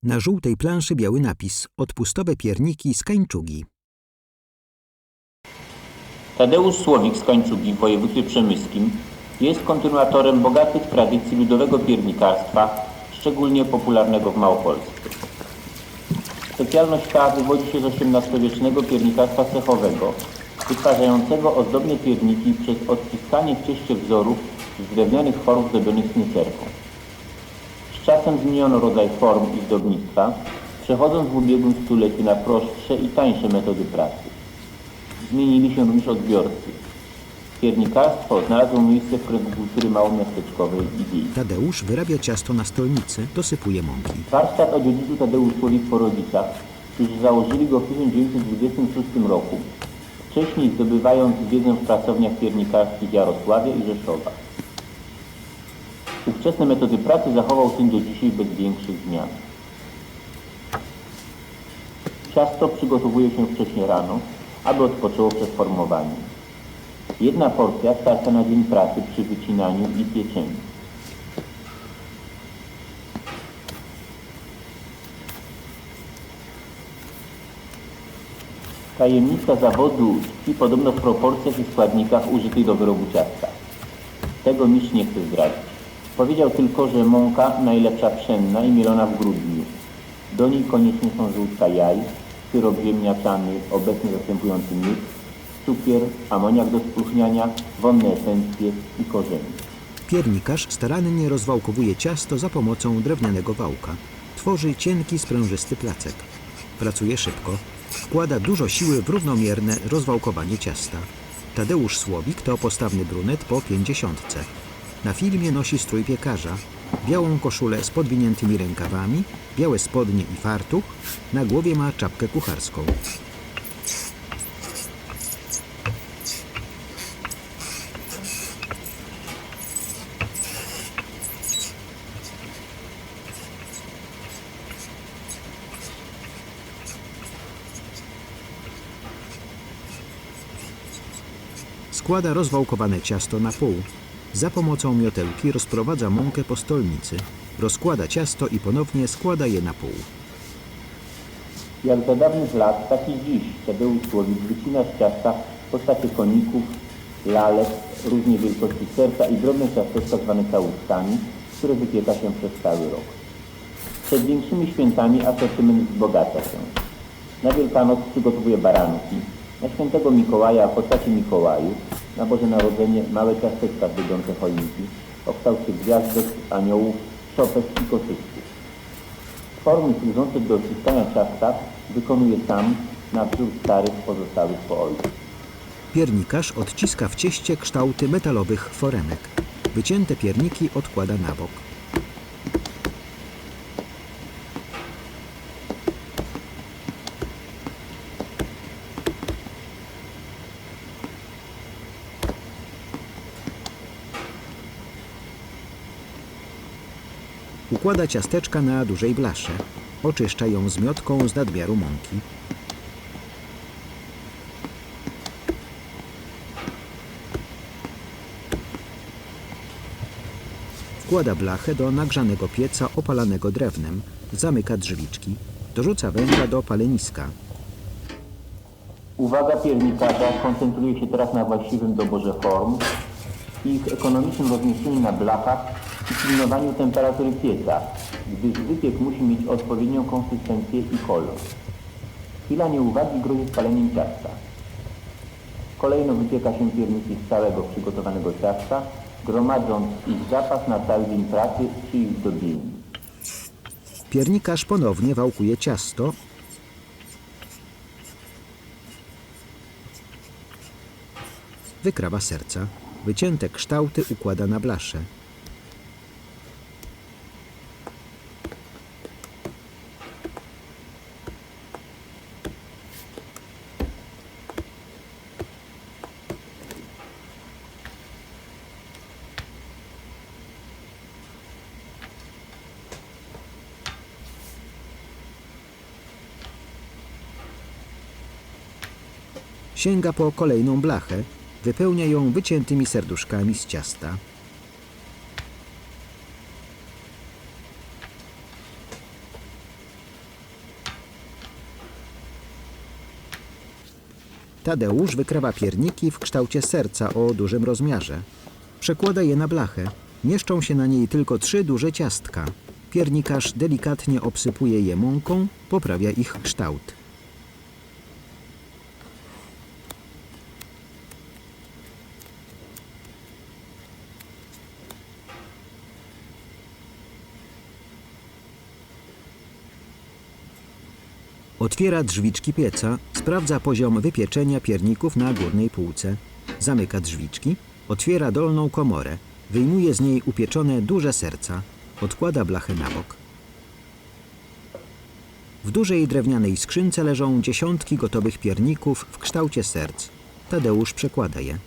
Na żółtej planszy biały napis: odpustowe pierniki z Kańczugi. Tadeusz Słowik z Kańczugi w województwie przemyskim jest kontynuatorem bogatych tradycji ludowego piernikarstwa, szczególnie popularnego w Małopolsce. Specjalność ta wywodzi się z XVIII-wiecznego piernikarstwa cechowego, wytwarzającego ozdobne pierniki przez odciskanie w cieście wzorów z drewnianych form zdobionych snycerką. Z czasem zmieniono rodzaj form i zdobnictwa, przechodząc w ubiegłym stuleciu na prostsze i tańsze metody pracy. Zmienili się również odbiorcy. Piernikarstwo znalazło miejsce w kręgu kultury małomiasteczkowej i wiejskiej. Tadeusz wyrabia ciasto na stolnicy, dosypuje mąki. Warsztat odziedziczył Tadeusz Słowik po rodzicach, którzy założyli go w 1926 roku, wcześniej zdobywając wiedzę w pracowniach piernikarskich Jarosławia i Rzeszowa. Ówczesne metody pracy zachował syn do dzisiaj bez większych zmian. Ciasto przygotowuje się wcześnie rano, aby odpoczęło przed formowaniem. Jedna porcja starcza na dzień pracy przy wycinaniu i pieczeniu. Tajemnica zawodu tkwi podobno w proporcjach i składnikach użytych do wyrobu ciasta. Tego mistrz nie chce zdradzić. Powiedział tylko, że mąka najlepsza pszenna i mielona w grudniu. Do niej koniecznie są żółtka jaj, syrop ziemniaczany obecnie zastępujący miód, cukier, amoniak do spróchniania, wonne esencje i korzenie. Piernikarz starannie rozwałkowuje ciasto za pomocą drewnianego wałka. Tworzy cienki, sprężysty placek. Pracuje szybko. Wkłada dużo siły w równomierne rozwałkowanie ciasta. Tadeusz Słowik to postawny brunet po 50. Na filmie nosi strój piekarza, białą koszulę z podwiniętymi rękawami, białe spodnie i fartuch, na głowie ma czapkę kucharską. Składa rozwałkowane ciasto na pół. Za pomocą miotełki rozprowadza mąkę po stolnicy. Rozkłada ciasto i ponownie składa je na pół. Jak za dawnych lat, tak i dziś Tadeusz Słowik wycina z ciasta w postaci koników, lalek, różnej wielkości serca i drobne ciasteczka zwane całuskami, które wypieka się przez cały rok. Przed większymi świętami asortyment wzbogaca się. Na Wielkanoc przygotowuje baranki, na Świętego Mikołaja w postaci Mikołajów, na Boże Narodzenie małe ciasteczka zdobjące choinki o kształcie gwiazdek, aniołów, szopek i koszyczków. Formy służące do odciskania ciasta wykonuje sam na wzór starych pozostałych po ojcu. Piernikarz odciska w cieście kształty metalowych foremek. Wycięte pierniki odkłada na bok. Układa ciasteczka na dużej blasze. Oczyszcza ją zmiotką z nadmiaru mąki. Wkłada blachę do nagrzanego pieca opalanego drewnem. Zamyka drzwiczki. Dorzuca węgla do paleniska. Uwaga piernikarza koncentruje się teraz na właściwym doborze form, ich ekonomicznym rozmieszczeniu na blachach i pilnowaniu temperatury pieca, gdyż wypiek musi mieć odpowiednią konsystencję i kolor. Chwila nieuwagi grozi spaleniem ciasta. Kolejno wypieka się pierniki z całego przygotowanego ciasta, gromadząc ich zapas na cały dzień pracy przy ich zdobieniu. Piernikarz ponownie wałkuje ciasto. Wykrawa serca. Wycięte kształty układa na blaszę. Sięga po kolejną blachę. Wypełnia ją wyciętymi serduszkami z ciasta. Tadeusz wykrawa pierniki w kształcie serca o dużym rozmiarze. Przekłada je na blachę. Mieszczą się na niej tylko 3 duże ciastka. Piernikarz delikatnie obsypuje je mąką, poprawia ich kształt. Otwiera drzwiczki pieca, sprawdza poziom wypieczenia pierników na górnej półce. Zamyka drzwiczki, otwiera dolną komorę, wyjmuje z niej upieczone duże serca, odkłada blachę na bok. W dużej drewnianej skrzynce leżą dziesiątki gotowych pierników w kształcie serc. Tadeusz przekłada je.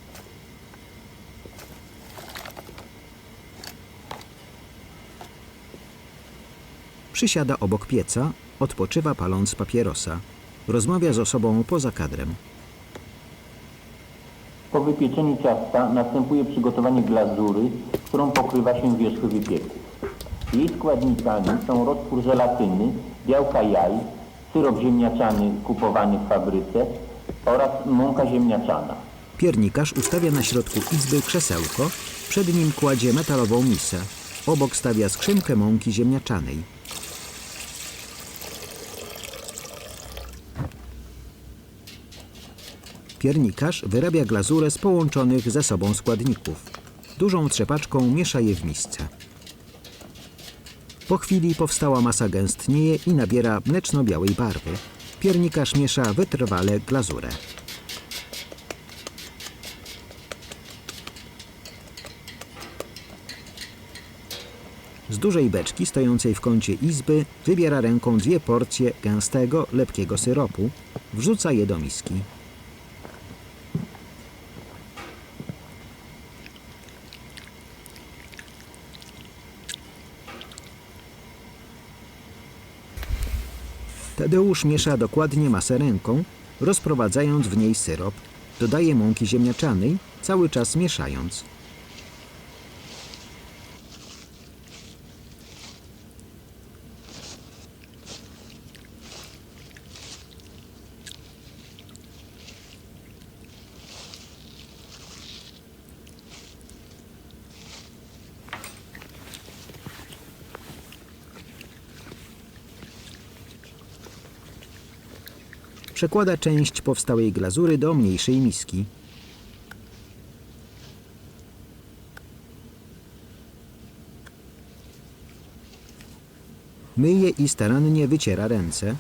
Przysiada obok pieca, odpoczywa paląc papierosa. Rozmawia z osobą poza kadrem. Po wypieczeniu ciasta następuje przygotowanie glazury, którą pokrywa się wierzchy wypieków. Jej składnikami są roztwór żelatyny, białka jaj, syrop ziemniaczany kupowany w fabryce oraz mąka ziemniaczana. Piernikarz ustawia na środku izby krzesełko, przed nim kładzie metalową misę. Obok stawia skrzynkę mąki ziemniaczanej. Piernikarz wyrabia glazurę z połączonych ze sobą składników. Dużą trzepaczką miesza je w misce. Po chwili powstała masa gęstnieje i nabiera mleczno-białej barwy. Piernikarz miesza wytrwale glazurę. Z dużej beczki stojącej w kącie izby wybiera ręką 2 porcje gęstego, lepkiego syropu. Wrzuca je do miski. Tadeusz miesza dokładnie masę ręką, rozprowadzając w niej syrop. Dodaje mąki ziemniaczanej, cały czas mieszając. Przekłada część powstałej glazury do mniejszej miski. Myje i starannie wyciera ręce.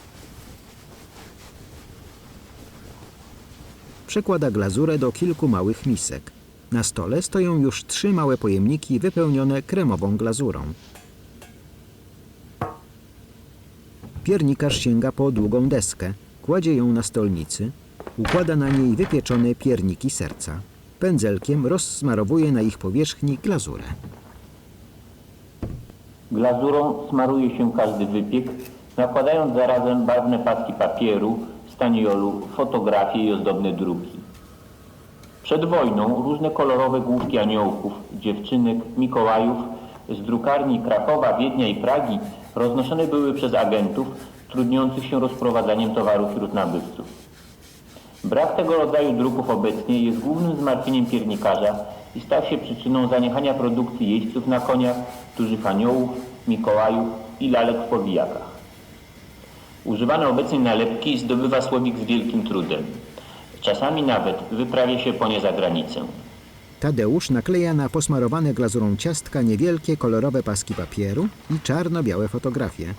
Przekłada glazurę do kilku małych misek. Na stole stoją już 3 małe pojemniki wypełnione kremową glazurą. Piernikarz sięga po długą deskę. Kładzie ją na stolnicy, układa na niej wypieczone pierniki serca. Pędzelkiem rozsmarowuje na ich powierzchni glazurę. Glazurą smaruje się każdy wypiek, nakładając zarazem barwne paski papieru, staniolu, fotografie i ozdobne druki. Przed wojną różne kolorowe główki aniołków, dziewczynek, Mikołajów z drukarni Krakowa, Wiednia i Pragi roznoszone były przez agentów trudniących się rozprowadzaniem towaru wśród nabywców. Brak tego rodzaju druków obecnie jest głównym zmartwieniem piernikarza i stał się przyczyną zaniechania produkcji jeźdźców na koniach, dużych aniołów, Mikołajów i lalek w powijakach. Używane obecnie nalepki zdobywa słowik z wielkim trudem. Czasami nawet wyprawia się po nie za granicę. Tadeusz nakleja na posmarowane glazurą ciastka niewielkie kolorowe paski papieru i czarno-białe fotografie.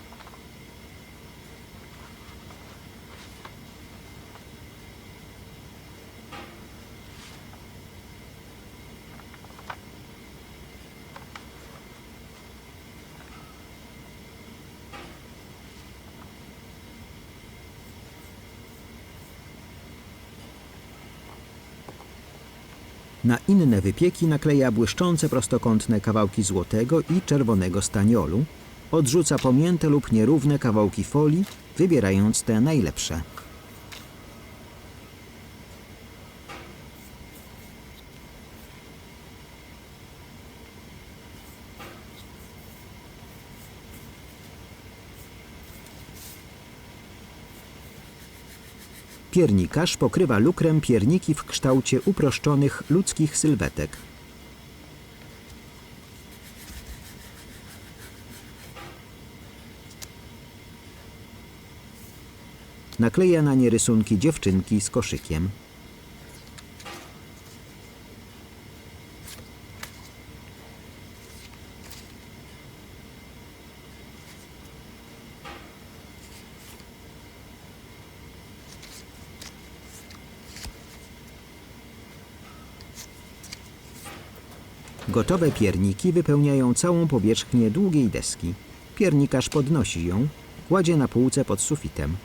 Na inne wypieki nakleja błyszczące prostokątne kawałki złotego i czerwonego staniolu. Odrzuca pomięte lub nierówne kawałki folii, wybierając te najlepsze. Piernikarz pokrywa lukrem pierniki w kształcie uproszczonych ludzkich sylwetek. Nakleja na nie rysunki dziewczynki z koszykiem. Gotowe pierniki wypełniają całą powierzchnię długiej deski. Piernikarz podnosi ją, kładzie na półce pod sufitem.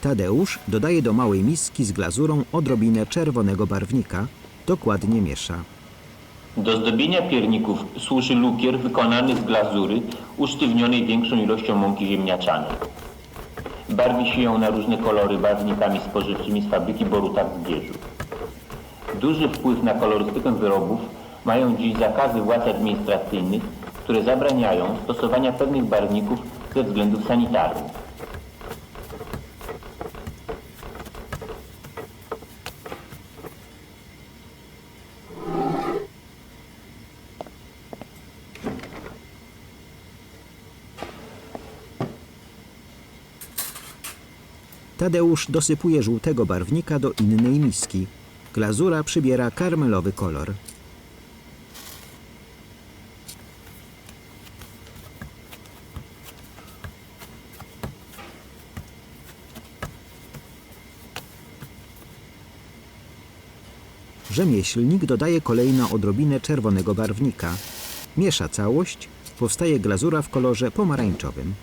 Tadeusz dodaje do małej miski z glazurą odrobinę czerwonego barwnika, dokładnie miesza. Do zdobienia pierników służy lukier wykonany z glazury usztywnionej większą ilością mąki ziemniaczanej. Barwi się ją na różne kolory barwnikami spożywczymi z fabryki Boruta w Zgierzu. Duży wpływ na kolorystykę wyrobów mają dziś zakazy władz administracyjnych, które zabraniają stosowania pewnych barwników ze względów sanitarnych. Tadeusz dosypuje żółtego barwnika do innej miski. Glazura przybiera karmelowy kolor. Rzemieślnik dodaje kolejno odrobinę czerwonego barwnika. Miesza całość, powstaje glazura w kolorze pomarańczowym.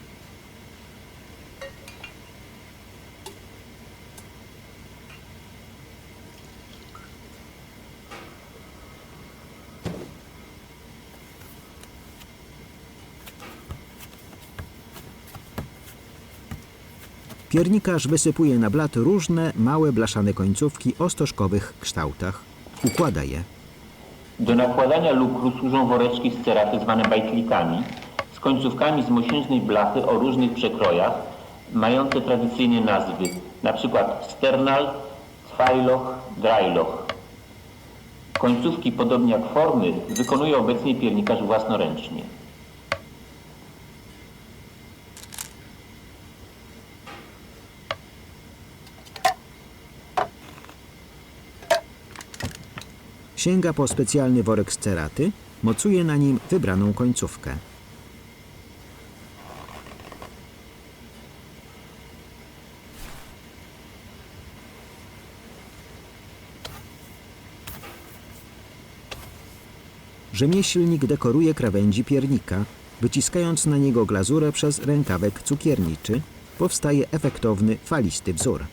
Piernikarz wysypuje na blat różne małe blaszane końcówki o stożkowych kształtach. Układa je. Do nakładania lukru służą woreczki z ceraty zwane bajtlikami, z końcówkami z mosiężnej blachy o różnych przekrojach, mające tradycyjne nazwy, np. sternal, zweiloch, dreiloch. Końcówki, podobnie jak formy, wykonuje obecnie piernikarz własnoręcznie. Sięga po specjalny worek z ceraty, mocuje na nim wybraną końcówkę. Rzemieślnik dekoruje krawędzi piernika, wyciskając na niego glazurę przez rękawek cukierniczy. Powstaje efektowny, falisty wzór.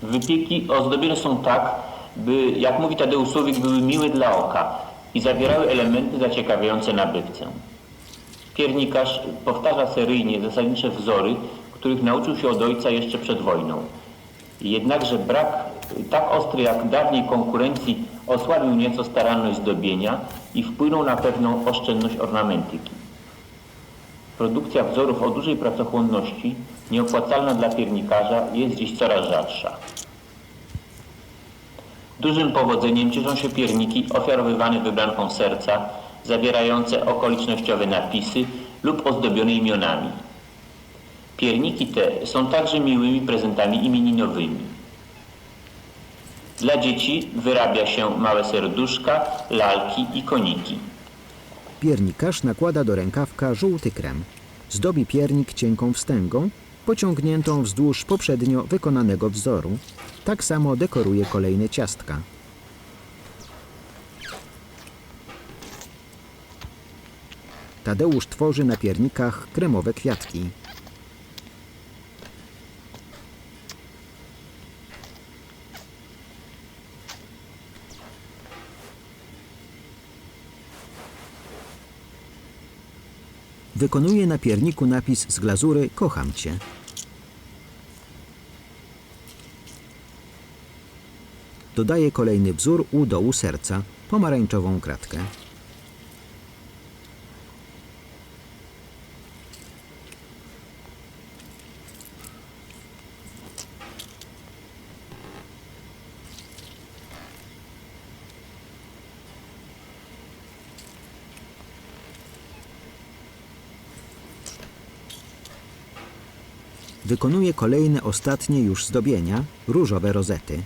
Wypieki ozdobione są tak, by, jak mówi Tadeusz Słowik, były miłe dla oka i zawierały elementy zaciekawiające nabywcę. Piernikarz powtarza seryjnie zasadnicze wzory, których nauczył się od ojca jeszcze przed wojną. Jednakże brak tak ostry jak dawniej konkurencji osłabił nieco staranność zdobienia i wpłynął na pewną oszczędność ornamentyki. Produkcja wzorów o dużej pracochłonności, nieopłacalna dla piernikarza, jest dziś coraz rzadsza. Dużym powodzeniem cieszą się pierniki ofiarowywane wybrankom serca, zawierające okolicznościowe napisy lub ozdobione imionami. Pierniki te są także miłymi prezentami imieninowymi. Dla dzieci wyrabia się małe serduszka, lalki i koniki. Piernikarz nakłada do rękawka żółty krem. Zdobi piernik cienką wstęgą, pociągniętą wzdłuż poprzednio wykonanego wzoru. Tak samo dekoruje kolejne ciastka. Tadeusz tworzy na piernikach kremowe kwiatki. Wykonuje na pierniku napis z glazury „Kocham Cię”. Dodaje kolejny wzór u dołu serca, pomarańczową kratkę. Wykonuje kolejne, ostatnie już zdobienia, różowe rozety.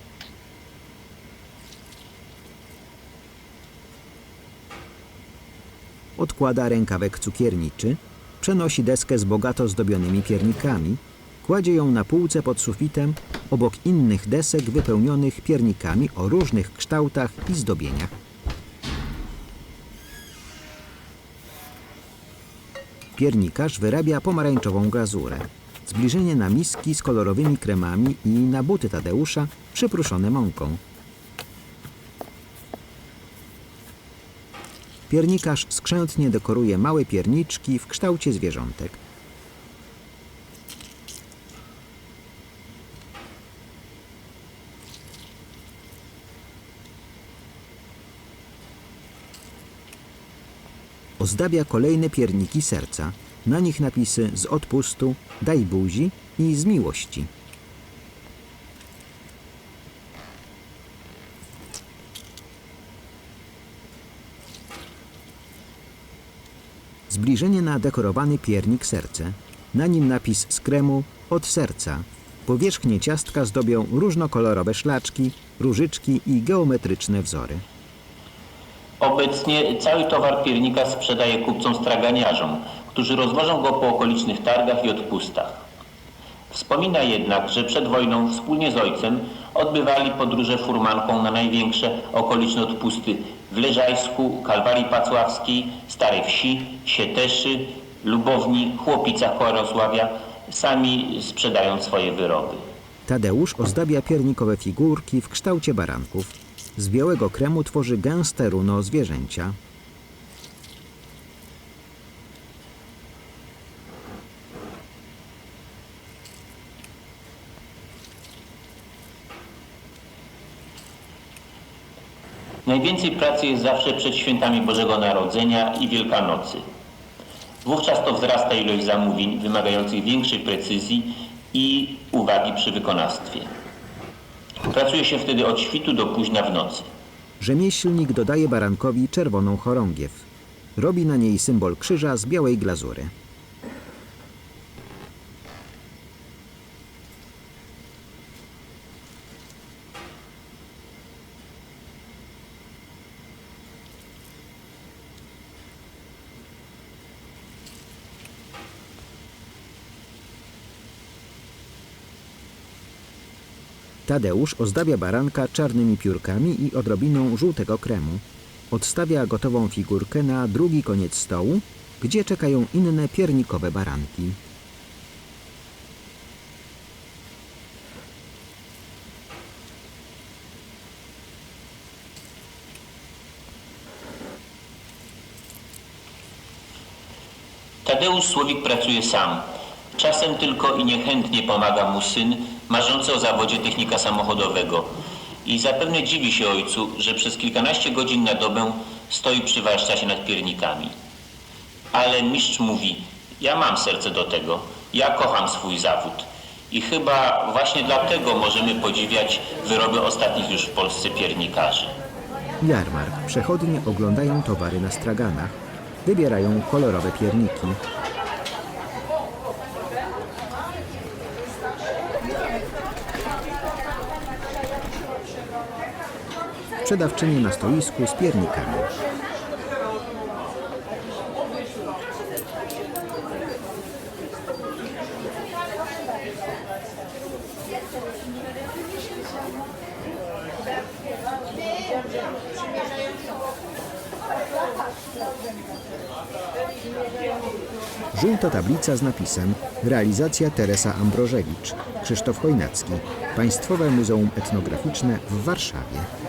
Odkłada rękawek cukierniczy, przenosi deskę z bogato zdobionymi piernikami, kładzie ją na półce pod sufitem, obok innych desek wypełnionych piernikami o różnych kształtach i zdobieniach. Piernikarz wyrabia pomarańczową glazurę. Zbliżenie na miski z kolorowymi kremami i na buty Tadeusza przypruszone mąką. Piernikarz skrzętnie dekoruje małe pierniczki w kształcie zwierzątek. Ozdabia kolejne pierniki serca. Na nich napisy z odpustu, daj buzi i z miłości. Zbliżenie na dekorowany piernik serce. Na nim napis z kremu od serca. Powierzchnię ciastka zdobią różnokolorowe szlaczki, różyczki i geometryczne wzory. Obecnie cały towar piernika sprzedaje kupcom straganiarzom, którzy rozwożą go po okolicznych targach i odpustach. Wspomina jednak, że przed wojną wspólnie z ojcem odbywali podróże furmanką na największe okoliczne odpusty w Leżajsku, Kalwarii Pacławskiej, Starej Wsi, Sieteszy, Lubowni, Chłopicach koło Jarosławia, sami sprzedając swoje wyroby. Tadeusz ozdabia piernikowe figurki w kształcie baranków. Z białego kremu tworzy gęste runo zwierzęcia. Najwięcej pracy jest zawsze przed świętami Bożego Narodzenia i Wielkanocy. Wówczas to wzrasta ilość zamówień wymagających większej precyzji i uwagi przy wykonawstwie. Pracuje się wtedy od świtu do późna w nocy. Rzemieślnik dodaje barankowi czerwoną chorągiew. Robi na niej symbol krzyża z białej glazury. Tadeusz ozdabia baranka czarnymi piórkami i odrobiną żółtego kremu. Odstawia gotową figurkę na drugi koniec stołu, gdzie czekają inne piernikowe baranki. Tadeusz Słowik pracuje sam. Czasem tylko i niechętnie pomaga mu syn, marzący o zawodzie technika samochodowego. I zapewne dziwi się ojcu, że przez kilkanaście godzin na dobę stoi przy warsztacie nad piernikami. Ale mistrz mówi, ja mam serce do tego, ja kocham swój zawód. I chyba właśnie dlatego możemy podziwiać wyroby ostatnich już w Polsce piernikarzy. Jarmark. Przechodnie oglądają towary na straganach. Wybierają kolorowe pierniki. Sprzedawczyni na stoisku z piernikami. Żółta tablica z napisem Realizacja Teresa Ambrożewicz, Krzysztof Chojnacki, Państwowe Muzeum Etnograficzne w Warszawie.